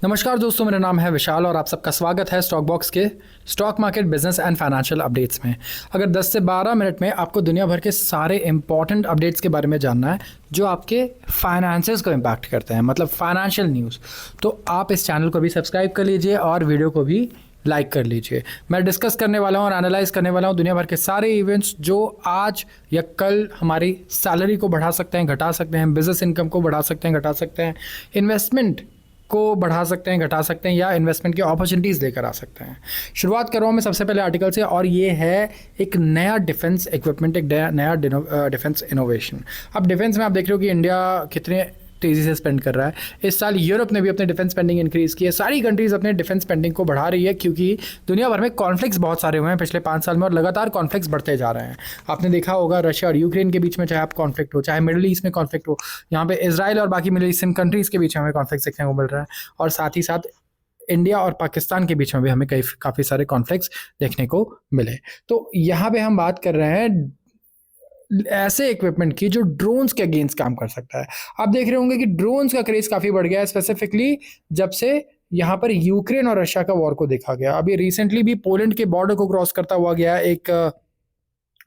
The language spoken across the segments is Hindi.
नमस्कार दोस्तों, मेरा नाम है विशाल और आप सबका स्वागत है स्टॉक बॉक्स के stock market business and financial updates में। अगर 10 से 12 मिनट में आपको दुनिया भर के सारे इंपॉर्टेंट अपडेट्स के बारे में जानना है जो आपके फाइनेंसेस को इम्पैक्ट करते हैं, मतलब फाइनेंशियल न्यूज़, तो आप इस चैनल को भी सब्सक्राइब कर लीजिए और वीडियो को भी लाइक कर लीजिए। मैं डिस्कस करने वाला हूँ और एनालाइज करने वाला हूँ दुनिया भर के सारे इवेंट्स जो आज या कल हमारी सैलरी को बढ़ा सकते हैं, घटा सकते हैं, बिजनेस इनकम को बढ़ा सकते हैं, घटा सकते हैं, इन्वेस्टमेंट को बढ़ा सकते हैं, घटा सकते हैं, या इन्वेस्टमेंट की अपॉर्चुनिटीज़ लेकर आ सकते हैं। शुरुआत कर रहा हूँ मैं सबसे पहले आर्टिकल से, और ये है एक नया डिफेंस इक्विपमेंट, एक नया डिफेंस इनोवेशन। अब डिफेंस में आप देख रहे हो कि इंडिया कितने तेज़ी से स्पेंड कर रहा है। इस साल यूरोप ने भी अपने डिफेंस स्पेंडिंग इंक्रीज़ की है। सारी कंट्रीज़ अपने डिफेंस स्पेंडिंग को बढ़ा रही है क्योंकि दुनिया भर में कॉन्फ्लिक्ट्स बहुत सारे हुए हैं पिछले 5 साल में और लगातार कॉन्फ्लिक्ट्स बढ़ते जा रहे हैं। आपने देखा होगा रशिया और यूक्रेन के बीच में चाहे आप कॉन्फ्लिक्ट हो, चाहे मिडिल ईस्ट में कॉन्फ्लिक्ट हो, यहाँ पे इजराइल और बाकी मिडिल ईस्टर्न कंट्रीज़ के बीच में हमें कॉन्फ्लिक्ट देखने को मिल रहा है, और साथ ही साथ इंडिया और पाकिस्तान के बीच में भी हमें काफ़ी सारे कॉन्फ्लिक्ट्स देखने को मिले। तो यहाँ पे हम बात कर रहे हैं ऐसे इक्विपमेंट की जो ड्रोन्स के अगेंस्ट काम कर सकता है। आप देख रहे होंगे कि ड्रोन्स का क्रेज काफ़ी बढ़ गया है, स्पेसिफिकली जब से यहाँ पर यूक्रेन और रशिया का वॉर को देखा गया। अभी रिसेंटली भी पोलैंड के बॉर्डर को क्रॉस करता हुआ गया एक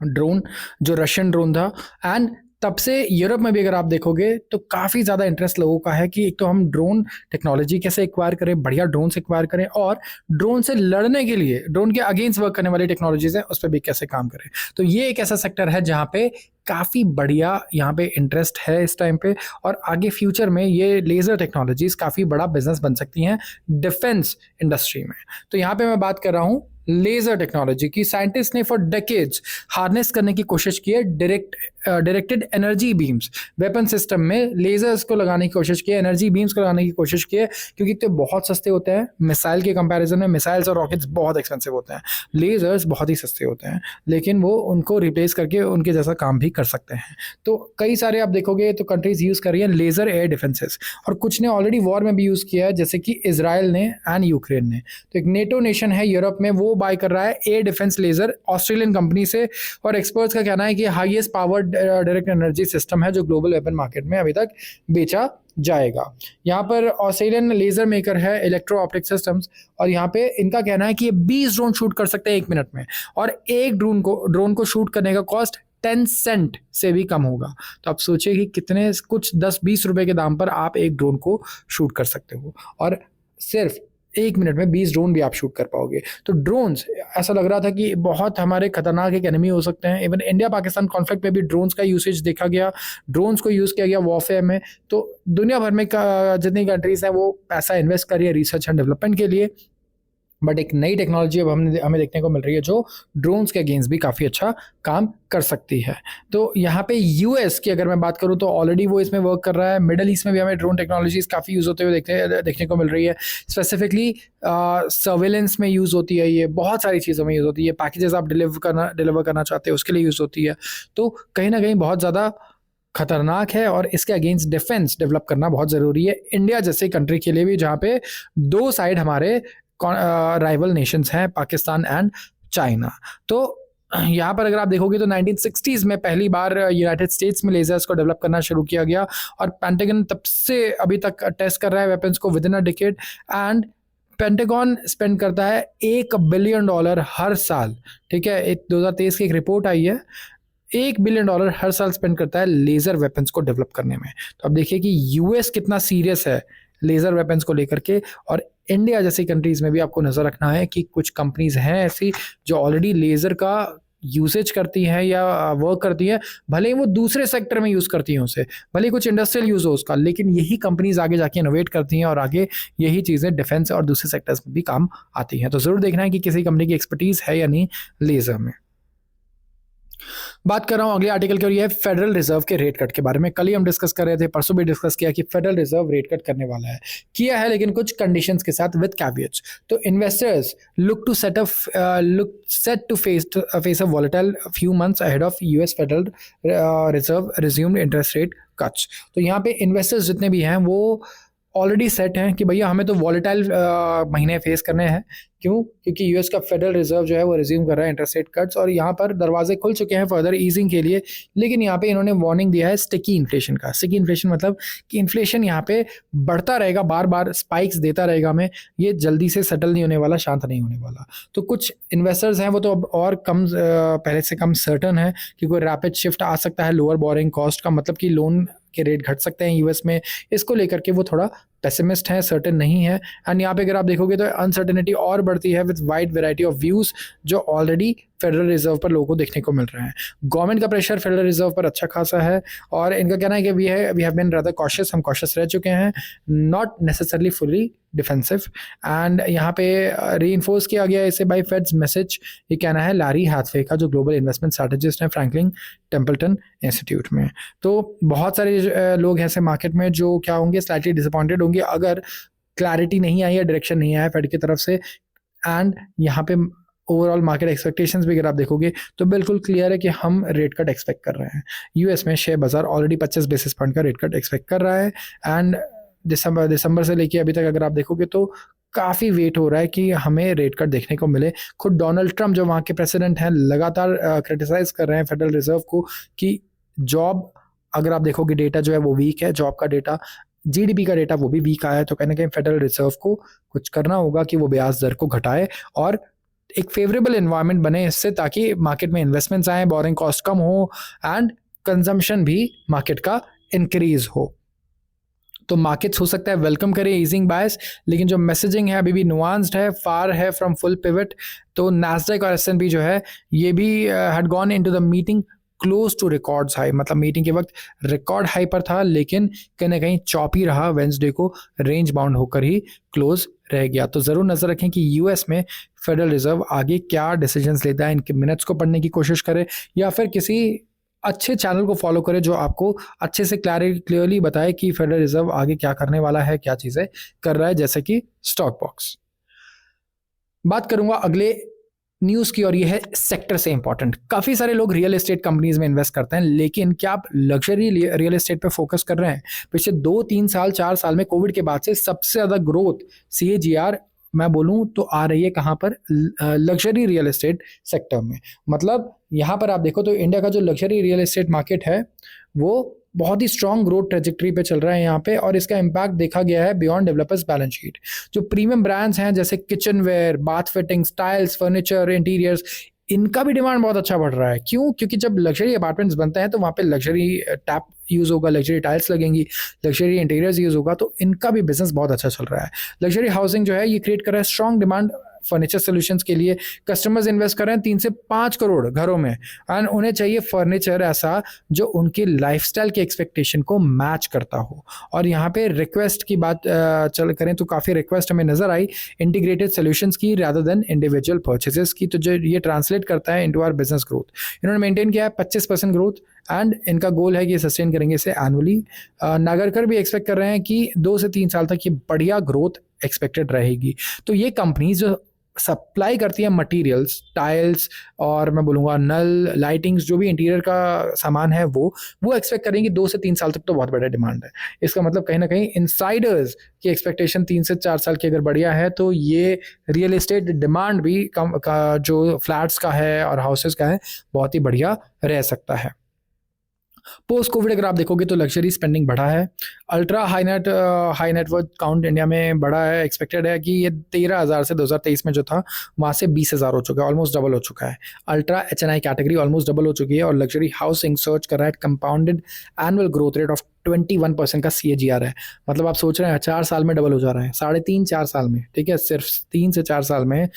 ड्रोन, जो रशियन ड्रोन था। एंड तब से यूरोप में भी अगर आप देखोगे तो काफ़ी ज़्यादा इंटरेस्ट लोगों का है कि एक तो हम ड्रोन टेक्नोलॉजी कैसे एक्वायर करें, बढ़िया ड्रोन से एक्वायर करें, और ड्रोन से लड़ने के लिए ड्रोन के अगेंस्ट वर्क करने वाली टेक्नोलॉजीज हैं उस पर भी कैसे काम करें। तो ये एक ऐसा सेक्टर है जहाँ पे काफ़ी बढ़िया यहाँ पे इंटरेस्ट है इस टाइम पे, और आगे फ्यूचर में ये लेज़र टेक्नोलॉजीज काफ़ी बड़ा बिजनेस बन सकती हैं डिफेंस इंडस्ट्री में। तो यहाँ पे मैं बात कर रहा हूँ लेजर टेक्नोलॉजी की। साइंटिस्ट ने फॉर डेकेड्स हार्नेस करने की कोशिश की है directed energy beams weapon system में लेजर्स को लगाने की कोशिश की है, एनर्जी बीम्स को लगाने की कोशिश की है, क्योंकि तो बहुत सस्ते होते हैं मिसाइल के कंपैरिजन में। मिसाइल्स और रॉकेट्स बहुत एक्सपेंसिव होते हैं, लेजर्स बहुत ही सस्ते होते हैं, लेकिन वो उनको रिप्लेस करके उनके जैसा काम भी कर सकते हैं। तो कई सारे आप देखोगे तो कंट्रीज यूज़ कर रही हैं लेजर एयर डिफेंसेस, और कुछ ने ऑलरेडी वॉर में भी यूज़ किया है, जैसे कि इसराइल ने एंड यूक्रेन ने। तो एक नेटो नेशन है यूरोप में, वो बाय कर रहा है air defence laser Australian company से, और एक्सपर्ट्स का कहना है कि highest powered direct energy system है जो ग्लोबल वेपन मार्केट में अभी तक बेचा जाएगा। यहाँ पर ऑस्ट्रेलियन लेजर मेकर है इलेक्ट्रो ऑप्टिक सिस्टम्स, और यहाँ पे इनका कहना है कि ये 20 ड्रोन शूट कर सकते हैं 1 मिनट में, और एक ड्रोन को शूट करने का कॉस्ट 10 सेंट से भी कम होगा। तो आप सोचिए कि कितने कुछ 10-20 रुपए के दाम पर आप एक ड्रोन को शूट कर सकते हो, और सिर्फ 1 मिनट में 20 ड्रोन भी आप शूट कर पाओगे। तो ड्रोन्स ऐसा लग रहा था कि बहुत हमारे खतरनाक एक एनिमी हो सकते हैं। इवन इंडिया पाकिस्तान कॉन्फ्लिक्ट में भी ड्रोन्स का यूसेज देखा गया, ड्रोन्स को यूज़ किया गया वॉरफेयर में। तो दुनिया भर में जितनी कंट्रीज हैं वो पैसा इन्वेस्ट कर रही है रिसर्च एंड डेवलपमेंट के लिए, बट एक नई टेक्नोलॉजी अब हमें देखने को मिल रही है जो ड्रोन्स के अगेंस्ट भी काफ़ी अच्छा काम कर सकती है। तो यहाँ पे यूएस की अगर मैं बात करूँ तो ऑलरेडी वो इसमें वर्क कर रहा है। मिडल ईस्ट में भी हमें ड्रोन टेक्नोलॉजीज काफ़ी यूज़ होते हुए देखने को मिल रही है। स्पेसिफिकली सर्वेलेंस में यूज़ होती है, ये बहुत सारी चीज़ों में यूज़ होती है। पैकेजेस आप डिलीवर करना चाहते हैं उसके लिए यूज़ होती है। तो कहीं ना कहीं बहुत ज़्यादा खतरनाक है, और इसके अगेंस्ट डिफेंस डेवलप करना बहुत ज़रूरी है इंडिया जैसे कंट्री के लिए भी, जहाँ पे दो साइड हमारे राइवल नेशंस हैं, पाकिस्तान एंड चाइना। तो यहाँ पर अगर आप देखोगे तो 1960s में पहली बार यूनाइटेड स्टेट्स में लेजर्स को डेवलप करना शुरू किया गया, और पेंटागन तब से अभी तक टेस्ट कर रहा है वेपन्स को with in a decade. And pentagon spend करता है $1 बिलियन हर साल। ठीक है, 2023 की एक रिपोर्ट आई है, $1 बिलियन हर साल स्पेंड करता है लेजर वेपन्स को डेवलप करने में। तो अब देखिए कि यूएस कितना सीरियस है लेजर वेपन्स को लेकर के, और इंडिया जैसी कंट्रीज में भी आपको नजर रखना है कि कुछ कंपनीज हैं ऐसी जो ऑलरेडी लेजर का यूसेज करती हैं या वर्क करती हैं, भले ही वो दूसरे सेक्टर में यूज़ करती हैं उसे, भले ही कुछ इंडस्ट्रियल यूज़ हो उसका, लेकिन यही कंपनीज आगे जाके इनोवेट करती हैं और आगे यही चीज़ें डिफेंस और दूसरे सेक्टर्स में भी काम आती हैं। तो ज़रूर देखना है कि किसी कंपनी की एक्सपर्टीज़ है या नहीं लेजर में। बात कर रहा हूं अगले आर्टिकल की, और ये है फेडरल रिजर्व के रेट कट के बारे में। कल ही हम डिस्कस कर रहे थे, परसों भी डिस्कस किया कि फेडरल रिजर्व रेट कट करने वाला है, किया है लेकिन कुछ कंडीशंस के साथ विद कैवियट्स। तो investors set to face a volatile few months ahead of US Federal Reserve resumed interest rate cuts। तो यहाँ पे इन्वेस्टर्स जितने भी हैं वो ऑलरेडी सेट हैं कि भैया हमें तो वॉलेटाइल महीने फेस करने हैं। क्यों? क्योंकि यूएस का फेडरल रिजर्व जो है वो रिज्यूम कर रहा है इंटरेस्ट रेट कट्स, और यहाँ पर दरवाजे खुल चुके हैं फर्दर ईजिंग के लिए। लेकिन यहाँ पे इन्होंने वार्निंग दिया है स्टिकी इन्फ्लेशन का। स्टिकी इन्फ्लेशन मतलब कि इन्फ्लेशन यहाँ पे बढ़ता रहेगा, बार बार स्पाइक्स देता रहेगा हमें, ये जल्दी से सेटल नहीं होने वाला, शांत नहीं होने वाला। तो कुछ इन्वेस्टर्स हैं वो तो अब और कम पहले से कम सर्टन है कि कोई रैपिड शिफ्ट आ सकता है लोअर बोरिंग कॉस्ट का, मतलब कि लोन के रेट घट सकते हैं यूएस में। इसको लेकर के वो थोड़ा पेसिमिस्ट है, सर्टेन नहीं है। एंड यहाँ पे अगर आप देखोगे तो अनसर्टेनिटी और बढ़ती है with wide variety of views जो ऑलरेडी फेडरल रिजर्व पर लोगों को देखने को मिल रहा है। गवर्नमेंट का प्रेशर फेडरल रिजर्व पर अच्छा खासा है, और इनका कहना है कि we have been rather cautious, हम कॉशियस रह चुके हैं, not necessarily fully defensive. And यहाँ पे रीइंफोर्स किया गया इसे बाय फेड्स मैसेज, ये कहना है लैरी हैथवे का, जो ग्लोबल इन्वेस्टमेंट स्ट्रैटेजिस्ट है फ्रैंकलिन टेम्पल्टन इंस्टीट्यूट में। तो बहुत सारे लोग ऐसे मार्केट में जो क्या होंगे, स्लाइटली डिसअपॉइंटेड होंगे अगर क्लैरिटी नहीं आई है, डायरेक्शन नहीं आया फेड की तरफ से। एंड यहाँ पे ओवरऑल मार्केट एक्सपेक्टेशंस भी अगर आप देखोगे तो बिल्कुल क्लियर है कि हम रेट कट एक्सपेक्ट कर रहे हैं। यूएस में शेयर बाजार ऑलरेडी 25 बेसिस पॉइंट का रेट कट एक्सपेक्ट कर रहा है। एंड दिसंबर से लेके अभी तक अगर आप देखोगे तो काफ़ी वेट हो रहा है कि हमें रेट कट देखने को मिले। खुद डोनाल्ड ट्रंप जो वहाँ के प्रेसिडेंट हैं लगातार क्रिटिसाइज कर रहे हैं फेडरल रिजर्व को कि जॉब, अगर आप देखोगे डेटा जो है वो वीक है, जॉब का डेटा, जीडीपी का डेटा वो भी वीक आया है। तो कहना कहीं फेडरल रिजर्व को कुछ करना होगा कि वो ब्याज दर को घटाए और एक फेवरेबल एनवायरनमेंट बने इससे, ताकि मार्केट में इन्वेस्टमेंट्स आए, बोरिंग कॉस्ट कम हो एंड कंजम्पशन भी मार्केट का इंक्रीज हो। तो मार्केट्स हो सकता है वेलकम करे ईजिंग बायस, लेकिन जो मैसेजिंग है अभी भी नुआंस्ड है, फार है फ्रॉम फुल पिवट। तो नैस्डैक और एसएनपी जो है ये भी had gone into the meeting close to records high, मतलब मीटिंग के वक्त रिकॉर्ड हाई पर था, लेकिन कहीं ना कहीं चॉपी रहा, वेंसडे को रेंज बाउंड होकर ही क्लोज रह गया। तो ज़रूर नज़र रखें कि यूएस में फेडरल रिजर्व आगे क्या डिसीजंस लेता है, इनके मिनट्स को पढ़ने की कोशिश करें या फिर किसी अच्छे चैनल को फॉलो करें जो आपको अच्छे से क्लियरली बताए कि फेडरल रिजर्व आगे क्या करने वाला है, क्या चीज़ें कर रहा है, जैसे कि स्टॉक बॉक्स। बात करूंगा अगले न्यूज़ की, और ये है सेक्टर से इंपॉर्टेंट। काफ़ी सारे लोग रियल एस्टेट कंपनीज में इन्वेस्ट करते हैं, लेकिन क्या आप लग्जरी रियल एस्टेट पे फोकस कर रहे हैं? पिछले 2-3 साल 4 साल में कोविड के बाद से सबसे ज़्यादा ग्रोथ CAGR मैं बोलूं तो आ रही है कहाँ पर? लग्जरी रियल एस्टेट सेक्टर में। मतलब यहाँ पर आप देखो तो इंडिया का जो लग्जरी रियल एस्टेट मार्केट है वो बहुत ही स्ट्रॉन्ग ग्रोथ ट्रेजेक्टरी पे चल रहा है यहाँ पे, और इसका इम्पैक्ट देखा गया है बियॉन्ड डेवलपर्स बैलेंस शीट। जो प्रीमियम ब्रांड्स हैं जैसे kitchenware, bath fittings, tiles, furniture, interiors, इनका भी डिमांड बहुत अच्छा बढ़ रहा है। क्यों? क्योंकि जब लग्जरी अपार्टमेंट्स बनते हैं तो वहाँ पे लग्जरी टैप यूज़ होगा, लग्जरी टाइल्स लगेंगी, लग्जरी इंटीरियर्स यूज़ होगा, तो इनका भी बिजनेस बहुत अच्छा चल रहा है। लग्जरी हाउसिंग जो है ये क्रिएट कर रहा है स्ट्रॉन्ग डिमांड फर्नीचर सॉल्यूशंस के लिए। कस्टमर्स इन्वेस्ट कर रहे हैं 3 से 5 करोड़ घरों में, एंड उन्हें चाहिए फर्नीचर ऐसा जो उनकी लाइफस्टाइल के एक्सपेक्टेशन को मैच करता हो। और यहाँ पे रिक्वेस्ट की बात चल करें तो काफ़ी रिक्वेस्ट हमें नजर आई इंटीग्रेटेड सॉल्यूशंस की रादर देन इंडिविजुअल परचेजेस की। तो जो ये ट्रांसलेट करता है इनटू आवर बिजनेस ग्रोथ। इन्होंने मेंटेन किया है 25% ग्रोथ, एंड इनका गोल है कि सस्टेन करेंगे इसे एनुअली। नागरकर भी एक्सपेक्ट कर रहे हैं कि 2 से 3 साल तक ये बढ़िया ग्रोथ एक्सपेक्टेड रहेगी। तो ये कंपनीज जो सप्लाई करती है मटेरियल्स, टाइल्स और मैं बोलूँगा नल, लाइटिंग्स, जो भी इंटीरियर का सामान है वो एक्सपेक्ट करेंगे 2 से 3 साल तक तो बहुत बड़ा डिमांड है। इसका मतलब कहीं ना कहीं इनसाइडर्स की एक्सपेक्टेशन 3 से 4 साल की अगर बढ़िया है तो ये रियल एस्टेट डिमांड भी कम का जो फ्लैट्स का है और हाउसेस का है बहुत ही बढ़िया रह सकता है। पोस्ट कोविड अगर आप देखोगे तो लग्जरी स्पेंडिंग बढ़ा है। Ultra high net worth count India में बढ़ा है। एक्सपेक्टेड है कि ये 13,000 से 2023 में जो था वहाँ से 20,000 हो चुका है, ऑलमोस्ट डबल हो चुका है। Ultra HNI category almost double हो चुकी है, और लग्जरी हाउसिंग सर्च कर रहा है compounded annual growth rate of 21% का CAGR है। मतलब आप सोच रहे हैं 4 साल में डबल हो जा रहा है, 3.5-4 साल में, ठीक है, सिर्फ 3 से 4 साल में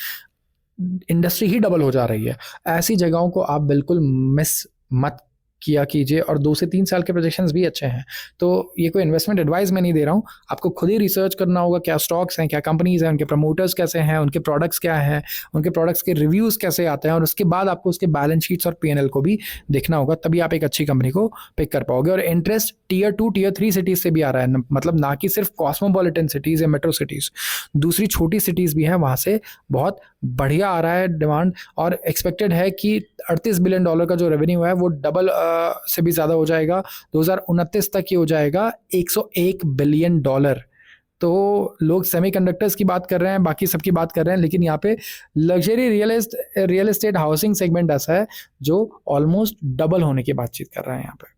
इंडस्ट्री ही डबल हो जा रही है। ऐसी जगहों को आप बिल्कुल मिस मत किया कीजिए, और 2 से 3 साल के प्रोजेक्शंस भी अच्छे हैं। तो ये कोई इन्वेस्टमेंट एडवाइस मैं नहीं दे रहा हूँ, आपको खुद ही रिसर्च करना होगा क्या स्टॉक्स हैं, क्या कंपनीज हैं, उनके प्रमोटर्स कैसे हैं, उनके प्रोडक्ट्स क्या हैं, उनके प्रोडक्ट्स के रिव्यूज़ कैसे आते हैं, और उसके बाद आपको उसके बैलेंस शीट्स और P&L को भी देखना होगा, तभी आप एक अच्छी कंपनी को पिक कर पाओगे। और इंटरेस्ट Tier 2 Tier 3 सिटीज़ से भी आ रहा है, मतलब ना कि सिर्फ कॉस्मोपॉलिटन सिटीज़ या मेट्रो सिटीज़, दूसरी छोटी सिटीज़ भी हैं, वहाँ से बहुत बढ़िया आ रहा है डिमांड। और एक्सपेक्टेड है कि $38 बिलियन का जो रेवेन्यू है वो डबल से भी ज़्यादा हो जाएगा। 2029 तक ये हो जाएगा $101 बिलियन। तो लोग सेमीकंडक्टर्स की बात कर रहे हैं, बाकी सबकी बात कर रहे हैं, लेकिन यहाँ पे luxury real estate housing segment ऐसा है जो ऑलमोस्ट डबल होने की बातचीत कर रहा है यहाँ पे।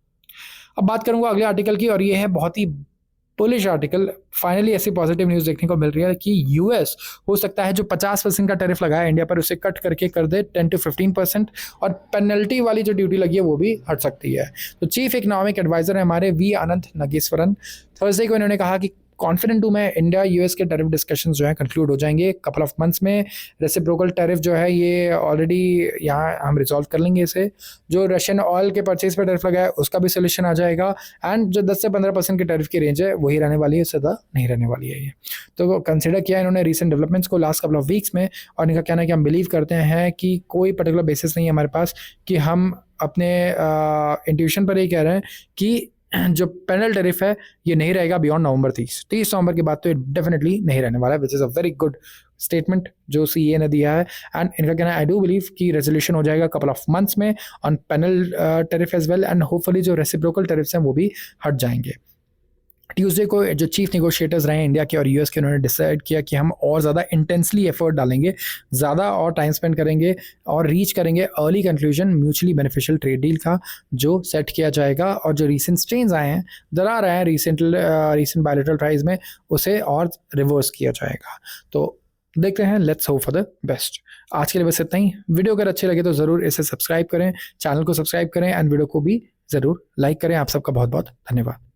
अब बात करूंगा अगले आर्टिकल की, और ये है बहुत ही बुलिश आर्टिकल। फाइनली ऐसी पॉजिटिव न्यूज़ देखने को मिल रही है कि यूएस हो सकता है जो 50% का टैरिफ लगाया इंडिया पर उसे कट करके कर दे 10 to 15%, और पेनल्टी वाली जो ड्यूटी लगी है वो भी हट सकती है। तो चीफ इकोनॉमिक एडवाइजर है हमारे वी अनंत नगेश्वरन, थर्सडे को इन्होंने कहा कि कॉन्फिडेंट हूँ मैं, इंडिया यूएस के टैरिफ डिस्कशंस जो है कंक्लूड हो जाएंगे कपल ऑफ मंथ्स में। रेसिप्रोकल टैरिफ जो है ये ऑलरेडी यहाँ हम रिजॉल्व कर लेंगे इसे। जो रशियन ऑयल के परचेज पर टैरिफ लगा है उसका भी सोल्यूशन आ जाएगा, एंड जो 10 से 15% की टैरिफ की रेंज है वही रहने वाली है, ज़्यादा नहीं रहने वाली है ये। तो कंसिडर किया इन्होंने रिसेंट डेवलपमेंट्स को लास्ट कपल ऑफ वीक्स में, और इनका कहना है कि हम बिलीव करते हैं कि कोई पर्टिकुलर बेसिस नहीं है हमारे पास कि हम अपने इंट्यूशन पर ही कह रहे हैं कि जो पैनल टैरिफ है ये नहीं रहेगा बियॉन्ड नवंबर 30 नवंबर के बाद, तो ये डेफिनेटली नहीं रहने वाला है, which is a very good statement जो सीए ने दिया है। एंड इनका कहना है आई डू बिलीव कि रेजोल्यूशन हो जाएगा कपल ऑफ मंथ्स में on panel tariff as well, and hopefully जो रेसिप्रोकल टैरिफ्स हैं वो भी हट जाएंगे। ट्यूसडे को जो चीफ नेगोशिएटर्स रहे हैं इंडिया के और यूएस के, उन्होंने डिसाइड किया कि हम और ज़्यादा इंटेंसली एफर्ट डालेंगे, ज़्यादा और टाइम स्पेंड करेंगे और रीच करेंगे early conclusion mutually beneficial trade deal का जो सेट किया जाएगा। और जो रिसेंट स्ट्रेंस आए हैं, दरार आए हैं रिसेंट बायलैटरल प्राइस में, उसे और रिवर्स किया जाएगा। तो देखते हैं, let's hope for the best. आज के लिए बस इतना ही। वीडियो अगर अच्छे लगे तो ज़रूर इसे सब्सक्राइब करें, चैनल को सब्सक्राइब करें, एंड वीडियो को भी ज़रूर लाइक करें। आप सबका बहुत बहुत धन्यवाद।